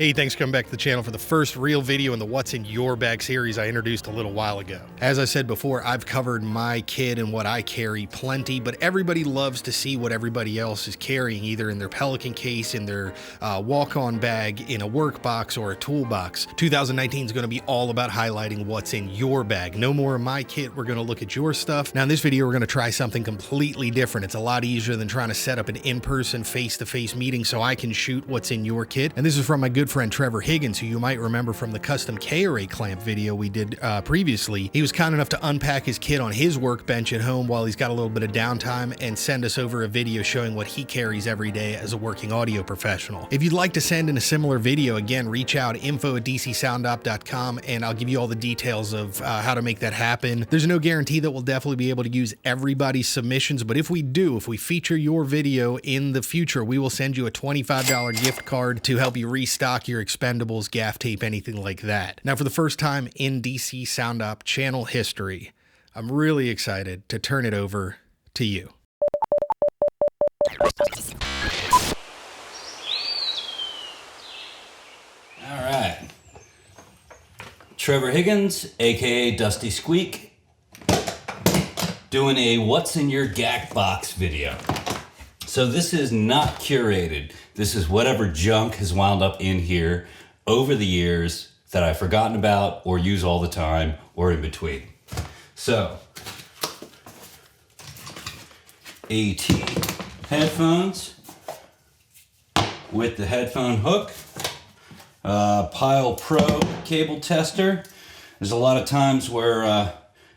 Hey, thanks for coming back to the channel for the first real video in the What's in Your Bag series I introduced a little while ago. As I said before, I've covered my kit and what I carry plenty, but everybody loves to see what everybody else is carrying, either in their Pelican case, in their walk-on bag, in a work box, or a toolbox. 2019 is going to be all about highlighting what's in your bag. No more of my kit, we're going to look at your stuff. Now in this video, we're going to try something completely different. It's a lot easier than trying to set up an in-person, face-to-face meeting so I can shoot what's in your kit. And this is from my good friend Trevor Higgins, who you might remember from the custom KRA clamp video we did previously. He was kind enough to unpack his kit on his workbench at home while he's got a little bit of downtime and send us over a video showing what he carries every day as a working audio professional. If you'd like to send in a similar video, again, reach out, info@DcSoundOp.com, and I'll give you all the details of how to make that happen. There's no guarantee that we'll definitely be able to use everybody's submissions, but if we do, if we feature your video in the future, we will send you a $25 gift card to help you restock your expendables, gaff tape, anything like that. Now, for the first time in DcSoundOp channel history, I'm really excited to turn it over to you. All right. Trevor Higgins, aka Dusty Squeak, doing a What's in Your GAC Box video. So this is not curated. This is whatever junk has wound up in here over the years that I've forgotten about or use all the time or in between. So, AT headphones with the headphone hook, Pile Pro cable tester. There's a lot of times where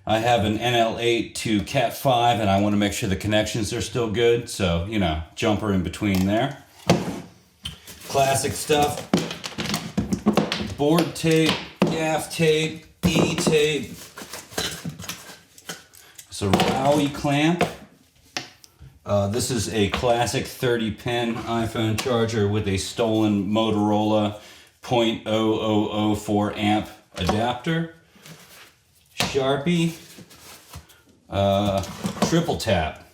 I have an NL8 to Cat 5 and I want to make sure the connections are still good, so, you know, jumper in between there. Classic stuff. Board tape, gaff tape, E-tape. It's a Rowie clamp. This is a classic 30-pin iPhone charger with a stolen Motorola 0.0004 amp adapter. Sharpie, triple tap.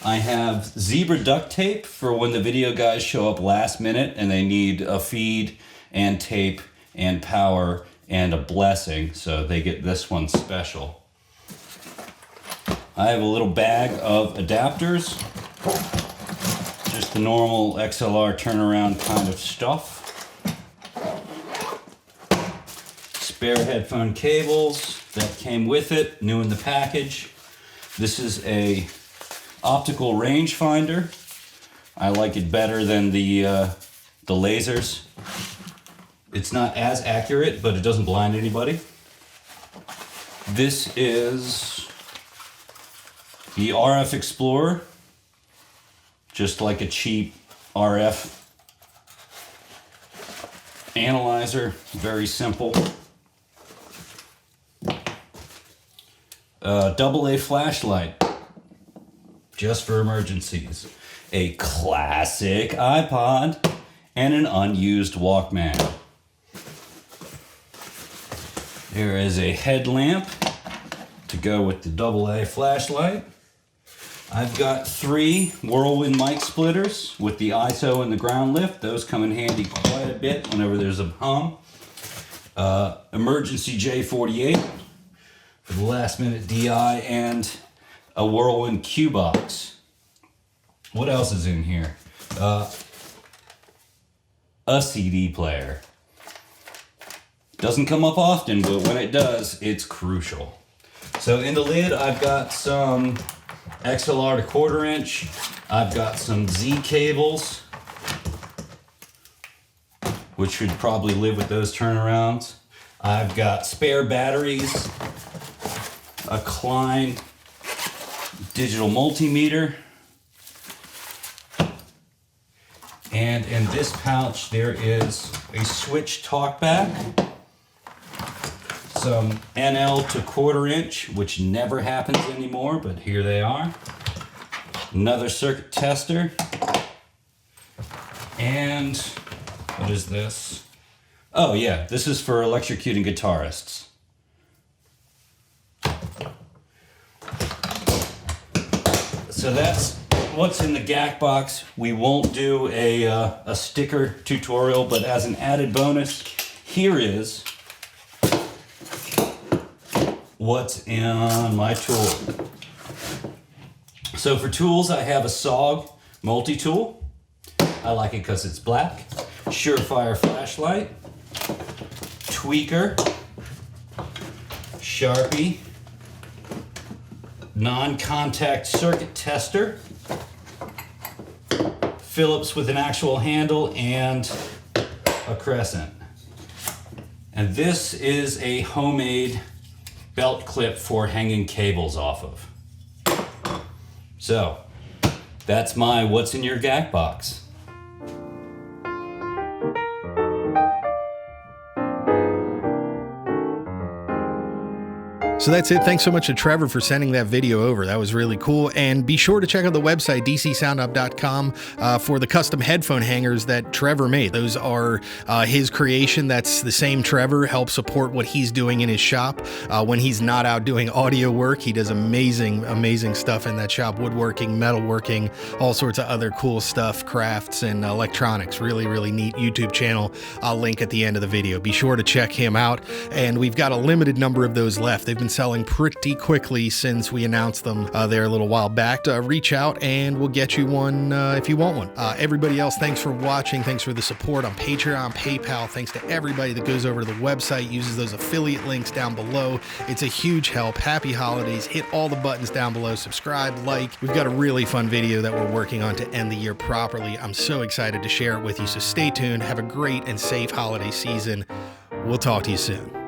I have zebra duct tape for when the video guys show up last minute and they need a feed and tape and power and a blessing, so they get this one special. I have a little bag of adapters, just the normal XLR turnaround kind of stuff. Spare headphone cables that came with it, new in the package. This is a optical rangefinder. I like it better than the lasers. It's not as accurate, but it doesn't blind anybody. This is the RF Explorer, just like a cheap RF analyzer, very simple. AA flashlight, just for emergencies. A classic iPod and an unused Walkman. There is a headlamp to go with the AA flashlight. I've got 3 Whirlwind mic splitters with the ISO and the ground lift. Those come in handy quite a bit whenever there's a hum. Emergency J48 for the last minute DI, and a Whirlwind Q box. What else is in here? A CD player. Doesn't come up often, but when it does, it's crucial. So in the lid, I've got some XLR to 1/4 inch. I've got some Z cables, which should probably live with those turnarounds. I've got spare batteries, a Klein digital multimeter, and in this pouch there is a switch talkback, some NL to 1/4 inch, which never happens anymore, but here they are. Another circuit tester, and what is this? Oh yeah, this is for electrocuting guitarists. So that's what's in the GAC box. We won't do a sticker tutorial, but as an added bonus, here is what's in my tool. So for tools, I have a SOG multi-tool. I like it because it's black. Surefire flashlight, tweaker, Sharpie, non-contact circuit tester, Phillips with an actual handle, and a crescent. And this is a homemade belt clip for hanging cables off of. So that's my what's in your GAC box. So that's it. Thanks so much to Trevor for sending that video over. That was really cool. And be sure to check out the website, DcSoundOp.com, for the custom headphone hangers that Trevor made. Those are his creation. That's the same Trevor. Help support what he's doing in his shop. When he's not out doing audio work, he does amazing, amazing stuff in that shop. Woodworking, metalworking, all sorts of other cool stuff, crafts and electronics. Really, really neat YouTube channel. I'll link at the end of the video. Be sure to check him out. And we've got a limited number of those left. They've been selling pretty quickly since we announced them there a little while back. Reach out and we'll get you one if you want one. Everybody else, thanks for watching. Thanks for the support on Patreon, PayPal. Thanks to everybody that goes over to the website, uses those affiliate links down below. It's a huge help. Happy holidays. Hit all the buttons down below. Subscribe, like. We've got a really fun video that we're working on to end the year properly. I'm so excited to share it with you. So stay tuned. Have a great and safe holiday season. We'll talk to you soon.